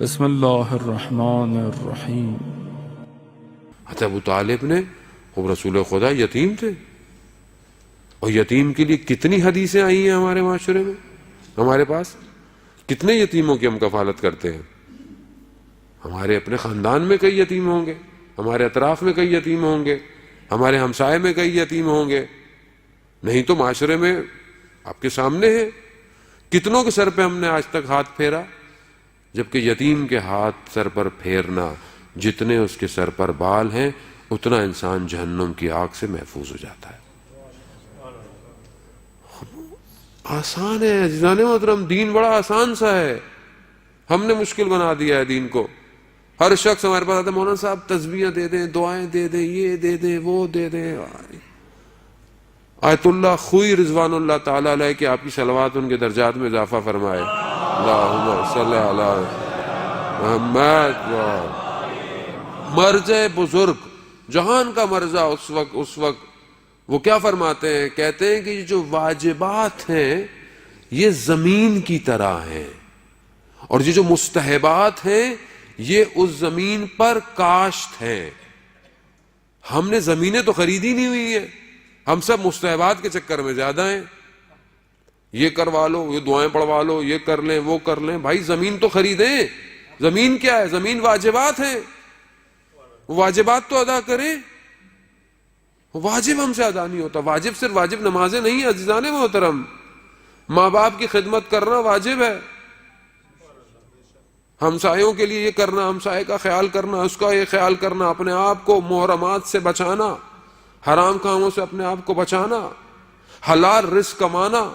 بسم اللہ الرحمن الرحیم۔ حضرت ابو طالب نے خوب رسول خدا یتیم تھے، اور یتیم کے لیے کتنی حدیثیں آئی ہیں ہمارے معاشرے میں، ہمارے پاس کتنے یتیموں کی ہم کفالت کرتے ہیں۔ ہمارے اپنے خاندان میں کئی یتیم ہوں گے، ہمارے اطراف میں کئی یتیم ہوں گے، ہمارے ہمسائے میں کئی یتیم ہوں گے، نہیں تو معاشرے میں آپ کے سامنے ہے کتنوں کے سر پہ ہم نے آج تک ہاتھ پھیرا، جبکہ یتیم کے ہاتھ سر پر پھیرنا، جتنے اس کے سر پر بال ہیں اتنا انسان جہنم کی آگ سے محفوظ ہو جاتا ہے۔ آسان ہے عزیزان محترم، دین بڑا آسان سا ہے، ہم نے مشکل بنا دیا ہے دین کو۔ ہر شخص ہمارے پاس آتا ہے، مولانا صاحب تسبیحیں دے دیں، دعائیں دے دیں، یہ دے دیں، وہ دے دیں۔ آیت اللہ خوئی رضوان اللہ تعالیٰ علیہ کہ آپ کی صلوات ان کے درجات میں اضافہ فرمائے۔ اللہم صلی علی محمد۔ مرجع بزرگ جہان کا مرجع اس وقت وہ کیا فرماتے ہیں؟ کہتے ہیں کہ یہ جو واجبات ہیں یہ زمین کی طرح ہیں، اور یہ جو مستحبات ہیں یہ اس زمین پر کاشت ہیں۔ ہم نے زمینیں تو خریدی نہیں ہوئی ہیں، ہم سب مستحبات کے چکر میں زیادہ ہیں، یہ کروا لو، یہ دعائیں پڑھوا لو، یہ کر لیں، وہ کر لیں۔ بھائی زمین تو خریدیں، زمین کیا ہے؟ زمین واجبات ہیں، واجبات تو ادا کریں۔ واجب ہم سے ادا نہیں ہوتا۔ واجب صرف واجب نمازیں نہیں ہیں عزیزان محترم، ماں باپ کی خدمت کرنا واجب ہے، ہمسایوں کے لیے یہ کرنا، ہمسائے کا خیال کرنا، اس کا یہ خیال کرنا، اپنے آپ کو محرمات سے بچانا، حرام کاموں سے اپنے آپ کو بچانا، حلال رزق کمانا،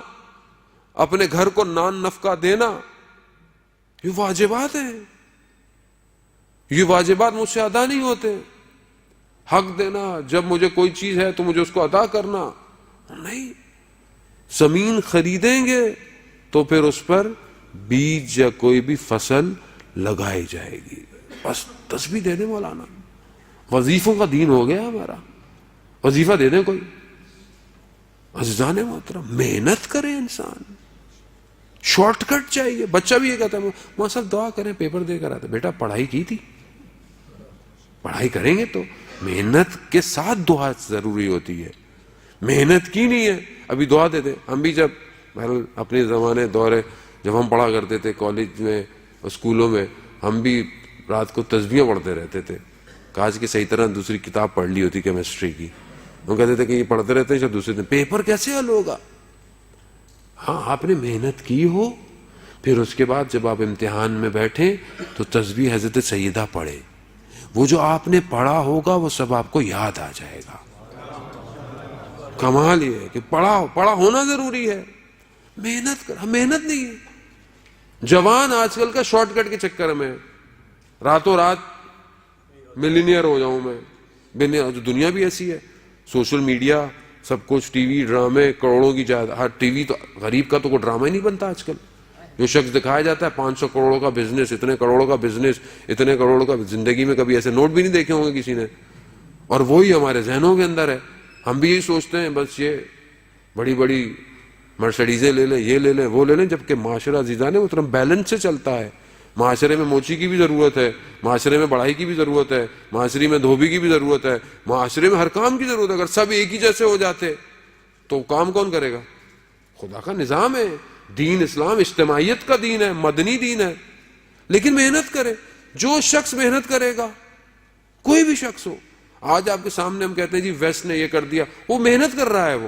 اپنے گھر کو نان نفقہ دینا، یہ واجبات ہیں۔ یہ واجبات مجھ سے ادا نہیں ہوتے۔ حق دینا، جب مجھے کوئی چیز ہے تو مجھے اس کو ادا کرنا نہیں۔ زمین خریدیں گے تو پھر اس پر بیج یا کوئی بھی فصل لگائی جائے گی۔ بس تسبیح دے دیں مولانا، وظیفوں کا دین ہو گیا ہمارا، وظیفہ دے دیں کوئی۔ عزیزان محترم محنت کرے انسان، شارٹ کٹ چاہیے۔ بچہ بھی یہ کہتا ہے ماں صاحب دعا کریں پیپر دے کر آتے۔ بیٹا پڑھائی کی تھی؟ پڑھائی کریں گے تو محنت کے ساتھ دعا ضروری ہوتی ہے۔ محنت کی نہیں ہے ابھی دعا دے دیں۔ ہم بھی جب اپنے زمانے دورے جب ہم پڑھا کرتے تھے کالج میں، اسکولوں میں، ہم بھی رات کو تسبیحیں پڑھتے رہتے تھے، کاش کہ صحیح طرح دوسری کتاب پڑھ لی ہوتی کیمسٹری کی۔ وہ کہتے تھے کہ یہ پڑھتے رہتے ہیں، دوسرے دن پیپر کیسے حل ہوگا؟ ہاں آپ نے محنت کی ہو، پھر اس کے بعد جب آپ امتحان میں بیٹھیں تو تسبیح حضرت سیدہ پڑھے، وہ جو آپ نے پڑھا ہوگا وہ سب آپ کو یاد آ جائے گا۔ کمال یہ ہے کہ پڑھا ہونا ضروری ہے، محنت کر، محنت نہیں ہے۔ جوان آج کل کا شارٹ کٹ کے چکر میں راتوں رات ملینئر ہو جاؤں میں، دنیا بھی ایسی ہے، سوشل میڈیا سب کچھ، ٹی وی ڈرامے، کروڑوں کی ہر ٹی وی تو غریب کا تو کوئی ڈرامہ ہی نہیں بنتا آج کل۔ جو شخص دکھایا جاتا ہے 500 کروڑوں کا بزنس، اتنے کروڑوں کا بزنس، اتنے کروڑوں کا، زندگی میں کبھی ایسے نوٹ بھی نہیں دیکھے ہوں گے کسی نے، اور وہی ہمارے ذہنوں کے اندر ہے۔ ہم بھی یہی سوچتے ہیں بس یہ بڑی بڑی مرسڈیزیں لے لیں، یہ لے لیں، وہ لے لیں، جبکہ معاشرہ عزیزان محترم بیلنس سے چلتا ہے۔ معاشرے میں موچی کی بھی ضرورت ہے، معاشرے میں بڑائی کی بھی ضرورت ہے، معاشرے میں دھوبی کی بھی ضرورت ہے، معاشرے میں ہر کام کی ضرورت ہے۔ اگر سب ایک ہی جیسے ہو جاتے تو کام کون کرے گا؟ خدا کا نظام ہے، دین اسلام اجتماعیت کا دین ہے، مدنی دین ہے، لیکن محنت کرے۔ جو شخص محنت کرے گا، کوئی بھی شخص ہو، آج آپ کے سامنے ہم کہتے ہیں جی ویسٹ نے یہ کر دیا، وہ محنت کر رہا ہے،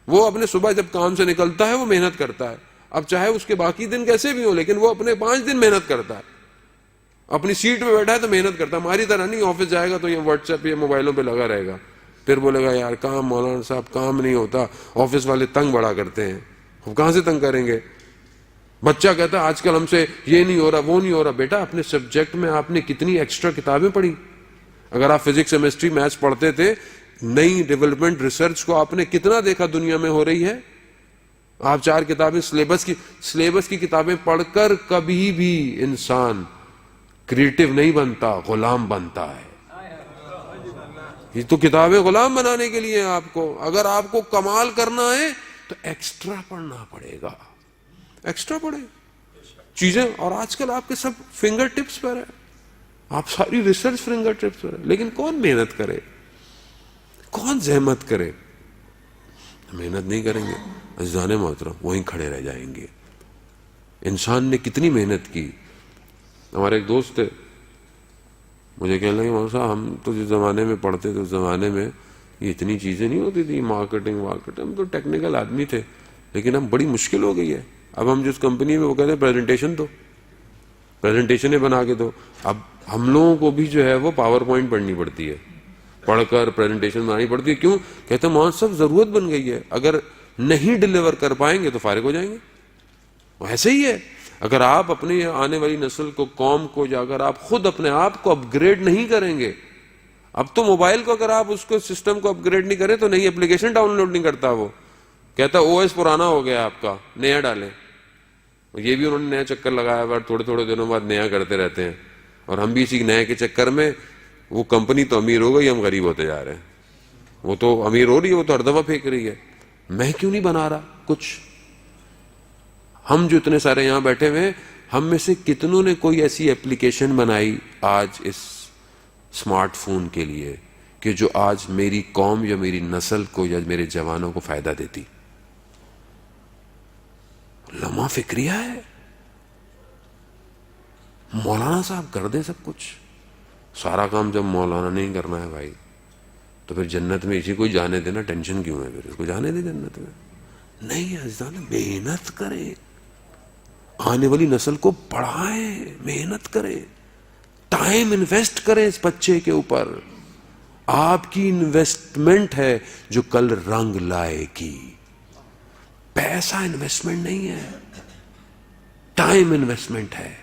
وہ اپنے صبح جب کام سے نکلتا ہے وہ محنت کرتا ہے، اب چاہے اس کے باقی دن کیسے بھی ہو، لیکن وہ اپنے 5 دن محنت کرتا ہے، اپنی سیٹ پہ بیٹھا ہے تو محنت کرتا ہے۔ ہماری طرح نہیں آفس جائے گا تو یہ واٹس ایپ یا موبائلوں پہ لگا رہے گا، پھر بولے گا یار کام، مولانا صاحب کام نہیں ہوتا، آفس والے تنگ بڑا کرتے ہیں، کہاں سے تنگ کریں گے؟ بچہ کہتا ہے آج کل ہم سے یہ نہیں ہو رہا، وہ نہیں ہو رہا۔ بیٹا اپنے سبجیکٹ میں آپ نے کتنی ایکسٹرا کتابیں پڑھی؟ اگر آپ فزکس، کیمسٹری، میتھس پڑھتے تھے، نئی ڈیولپمنٹ ریسرچ کو آپ نے کتنا دیکھا دنیا میں ہو رہی ہے؟ آپ 4 کتابیں سلیبس کی کتابیں پڑھ کر کبھی بھی انسان کریٹو نہیں بنتا، غلام بنتا ہے۔ یہ تو کتابیں غلام بنانے کے لیے ہیں آپ کو۔ اگر آپ کو کمال کرنا ہے تو ایکسٹرا پڑھنا پڑے گا، ایکسٹرا پڑھے۔ چیزیں. اور آج کل آپ کے سب فنگر ٹپس پر ہے, آپ ساری ریسرچ فنگر ٹپس پر ہے, لیکن کون محنت کرے, کون زحمت کرے؟ محنت نہیں کریں گے عزیزان محترم, وہیں کھڑے رہ جائیں گے. انسان نے کتنی محنت کی. ہمارے ایک دوست تھے, مجھے کہنے لگے مولانا صاحب ہم تو جس زمانے میں پڑھتے تھے اس زمانے میں یہ اتنی چیزیں نہیں ہوتی تھی, مارکیٹنگ, ہم تو ٹیکنیکل آدمی تھے, لیکن اب بڑی مشکل ہو گئی ہے. اب ہم جس کمپنی میں وہ کہتے ہیں پریزنٹیشن دو, پریزنٹیشنیں بنا کے دو. اب ہم لوگوں کو بھی جو ہے وہ پاور پوائنٹ پڑھنی پڑتی ہے, پڑھ کر پریزنٹیشن بنانی پڑتی ہے. کیوں؟ کہتے ہیں مولانا صاحب ضرورت بن گئی ہے, اگر نہیں ڈلیور کر پائیں گے تو فارغ ہو جائیں گے. ایسے ہی ہے, اگر آپ اپنی آنے والی نسل کو, قوم کو, یا اگر آپ خود اپنے آپ کو اپ گریڈ نہیں کریں گے, اب تو موبائل کو اگر آپ اس کو سسٹم کو اپ گریڈ نہیں کریں تو نئی اپلیکیشن ڈاؤن لوڈ نہیں کرتا. وہ کہتا او ایس پرانا ہو گیا آپ کا, نیا ڈالیں. یہ بھی انہوں نے نیا چکر لگایا ہوا, تھوڑے تھوڑے دنوں بعد نیا کرتے رہتے ہیں. اور ہم بھی اسی نئے کے چکر میں, وہ کمپنی تو امیر ہو گئی, ہم غریب ہوتے جا رہے ہیں. وہ تو امیر ہو رہی ہے, وہ تو ہر دفعہ پھینک رہی ہے. میں کیوں نہیں بنا رہا کچھ؟ ہم جو اتنے سارے یہاں بیٹھے ہوئے ہیں, ہم میں سے کتنوں نے کوئی ایسی ایپلیکیشن بنائی آج اس اسمارٹ فون کے لیے کہ جو آج میری قوم یا میری نسل کو یا میرے جوانوں کو فائدہ دیتی؟ لمحہ فکریہ ہے. مولانا صاحب کر دیں سب کچھ, سارا کام جب مولانا نہیں کرنا ہے بھائی, تو پھر جنت میں اسی کو جانے دینا, ٹینشن کیوں ہے؟ پھر اس کو جانے دے جنت میں. نہیں عزیزان, محنت کریں, آنے والی نسل کو پڑھائیں, محنت کریں, ٹائم انویسٹ کریں اس بچے کے اوپر. آپ کی انویسٹمنٹ ہے جو کل رنگ لائے گی. پیسہ انویسٹمنٹ نہیں ہے, ٹائم انویسٹمنٹ ہے.